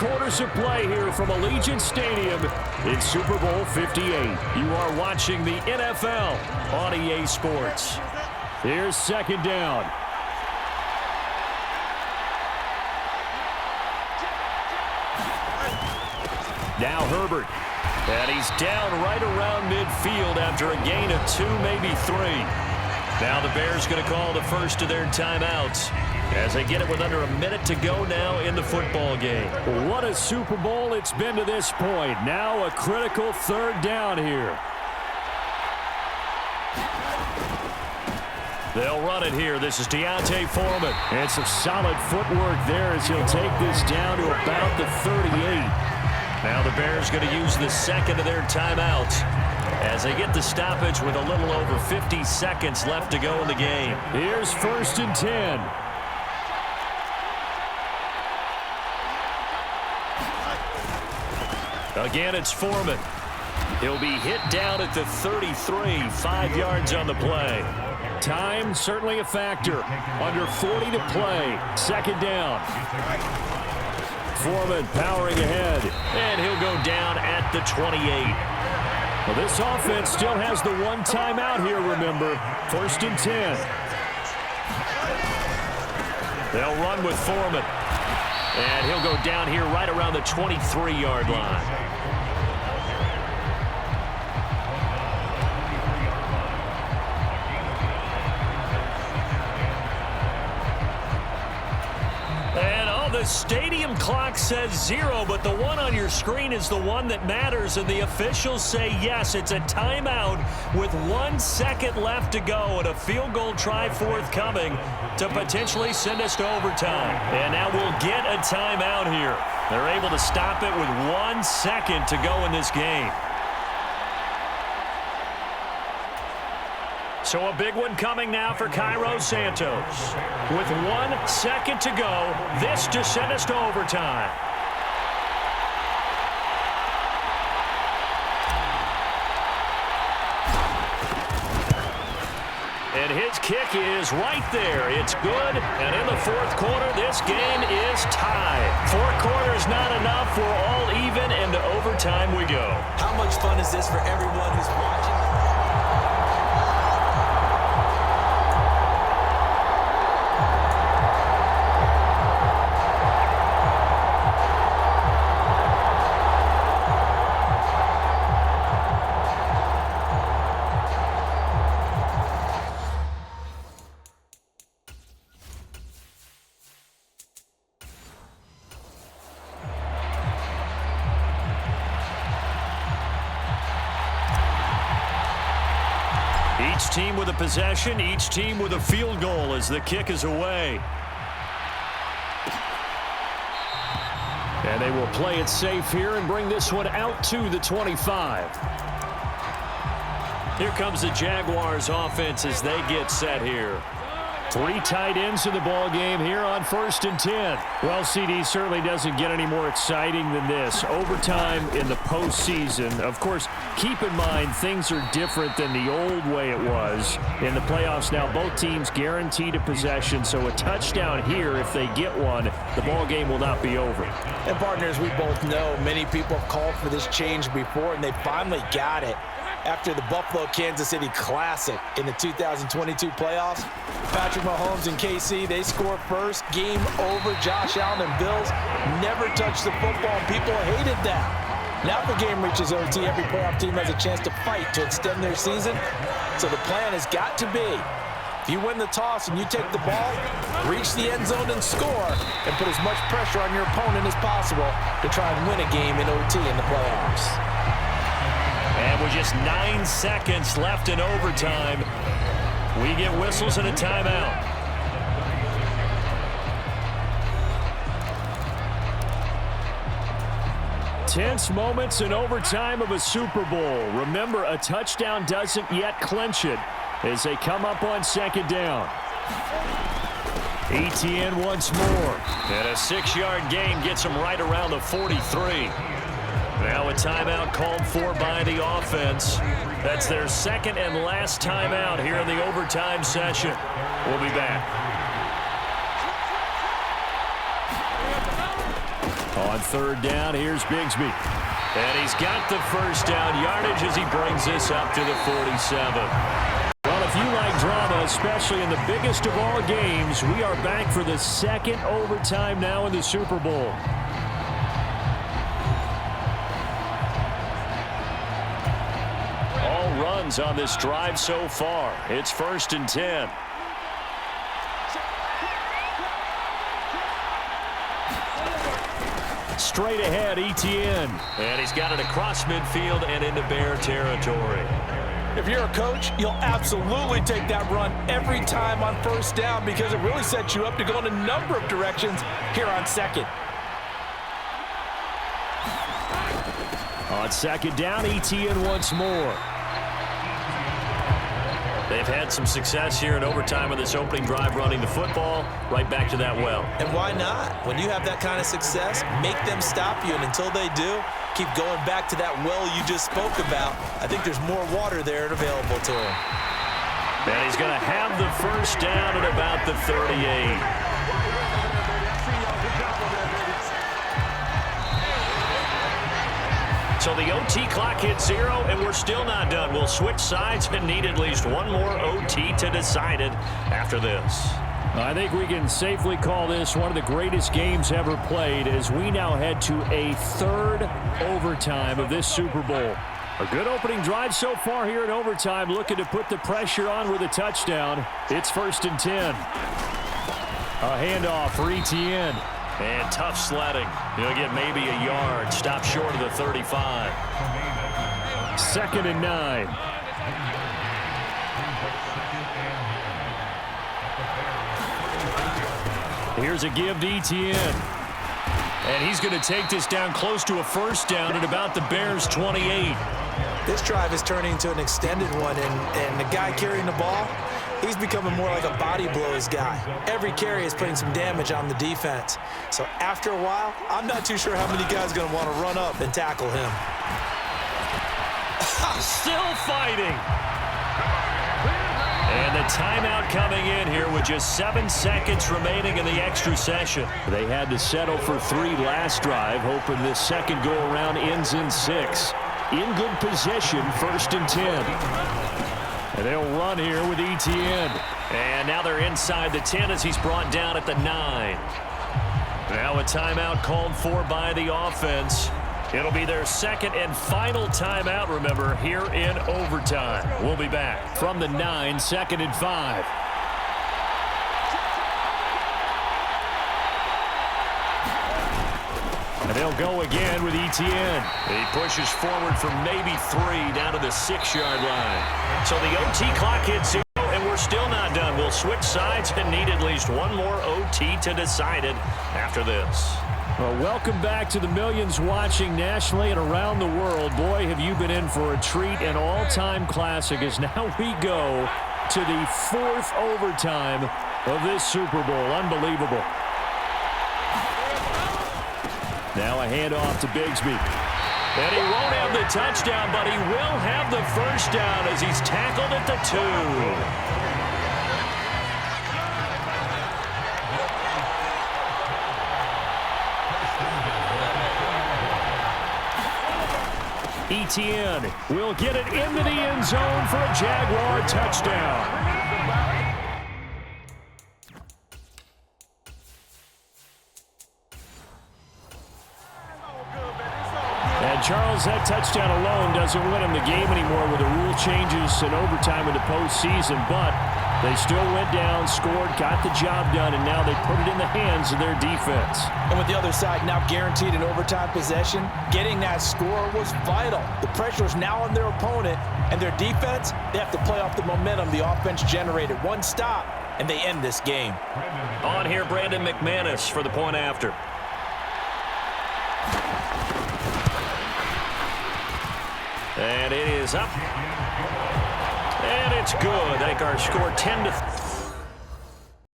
quarters of play here from Allegiant Stadium in Super Bowl 58. You are watching the NFL on EA Sports. Here's second down. Now Herbert. And he's down right around midfield after a gain of 2, maybe 3. Now the Bears going to call the first of their timeouts as they get it with under a minute to go now in the football game. What a Super Bowl it's been to this point. Now a critical third down here. They'll run it here. This is Deontay Foreman. And some solid footwork there as he'll take this down to about the 38. Now the Bears going to use the second of their timeouts as they get the stoppage with a little over 50 seconds left to go in the game. Here's 1st and 10. Again, it's Foreman. He'll be hit down at the 33, 5 yards on the play. Time certainly a factor. Under 40 to play. Second down. Foreman powering ahead, and he'll go down at the 28. Well, this offense still has the one timeout here, remember. 1st and 10. They'll run with Foreman, and he'll go down here right around the 23-yard line. The stadium clock says 0, but the one on your screen is the one that matters, and the officials say yes, it's a timeout with 1 second left to go and a field goal try forthcoming to potentially send us to overtime. And now we'll get a timeout here. They're able to stop it with 1 second to go in this game. So a big one coming now for Cairo Santos. With 1 second to go, this to send us to overtime. And his kick is right there. It's good. And in the 4th quarter, this game is tied. 4 quarters not enough. We're all even, and to overtime we go. How much fun is this for everyone who's watching? Each team with a possession, each team with a field goal as the kick is away. And they will play it safe here and bring this one out to the 25. Here comes the Jaguars offense as they get set here. 3 tight ends in the ball game here on 1st and 10. Well, CD certainly doesn't get any more exciting than this. Overtime in the postseason. Of course, keep in mind things are different than the old way it was. In the playoffs now, both teams guaranteed a possession, so a touchdown here, if they get one, the ball game will not be over. And partners, we both know many people have called for this change before, and they finally got it. After the Buffalo-Kansas City Classic in the 2022 playoffs, Patrick Mahomes and KC, they score first. Game over. Josh Allen and Bills never touched the football. People hated that. Now the game reaches OT. Every playoff team has a chance to fight to extend their season. So the plan has got to be, if you win the toss and you take the ball, reach the end zone and score, and put as much pressure on your opponent as possible to try and win a game in OT in the playoffs. And with just 9 seconds left in overtime, we get whistles and a timeout. Tense moments in overtime of a Super Bowl. Remember, a touchdown doesn't yet clinch it as they come up on 2nd down. ETN once more. And a 6-yard gain gets him right around the 43. Now a timeout called for by the offense. That's their 2nd and last timeout here in the overtime session. We'll be back. On third down, here's Bigsby. And he's got the first down yardage as he brings this up to the 47. Well, if you like drama, especially in the biggest of all games, we are back for the second overtime now in the Super Bowl. All runs on this drive so far. It's 1st and 10. Straight ahead, Etienne. And he's got it across midfield and into Bear territory. If you're a coach, you'll absolutely take that run every time on first down because it really sets you up to go in a number of directions here on second. On second down, Etienne once more. They've had some success here in overtime on this opening drive running the football right back to that well. And why not? When you have that kind of success, make them stop you. And until they do, keep going back to that well you just spoke about. I think there's more water there and available to him. And he's going to have the first down at about the 38. So the OT clock hits 0, and we're still not done. We'll switch sides and need at least one more OT to decide it after this. I think we can safely call this one of the greatest games ever played as we now head to a third overtime of this Super Bowl. A good opening drive so far here in overtime, looking to put the pressure on with a touchdown. It's 1st and 10. A handoff for Etienne. And tough sledding. He'll get maybe a yard. Stop short of the 35. 2nd and 9. Here's a give to Etienne. And he's going to take this down close to a first down at about the Bears' 28. This drive is turning into an extended one, and the guy carrying the ball, he's becoming more like a body blows guy. Every carry is putting some damage on the defense. So after a while, I'm not too sure how many guys are going to want to run up and tackle him. Still fighting. And the timeout coming in here with just 7 seconds remaining in the extra session. They had to settle for 3 last drive, hoping this second go-around ends in 6. In good position, 1st and 10. And they'll run here with Etienne. And now they're inside the 10 as he's brought down at the 9. Now a timeout called for by the offense. It'll be their second and final timeout, remember, here in overtime. We'll be back from the 9, 2nd and 5. And they'll go again with Etienne. He pushes forward for maybe 3 down to the 6-yard line. So the OT clock hits 0, and we're still not done. We'll switch sides and need at least one more OT to decide it after this. Well, welcome back to the millions watching nationally and around the world. Boy, have you been in for a treat, an all-time classic as now we go to the 4th overtime of this Super Bowl. Unbelievable. Now a handoff to Bigsby. And he won't have the touchdown, but he will have the first down as he's tackled at the 2. Etienne will get it into the end zone for a Jaguar touchdown. And Charles, that touchdown alone doesn't win him the game anymore with the rule changes in overtime in the postseason, but they still went down, scored, got the job done, and now they put it in the hands of their defense. And with the other side now guaranteed an overtime possession, getting that score was vital. The pressure is now on their opponent, and their defense, they have to play off the momentum the offense generated. One stop, and they end this game. On here, Brandon McManus for the point after. And it is up. And it's good. I think our score 10-3.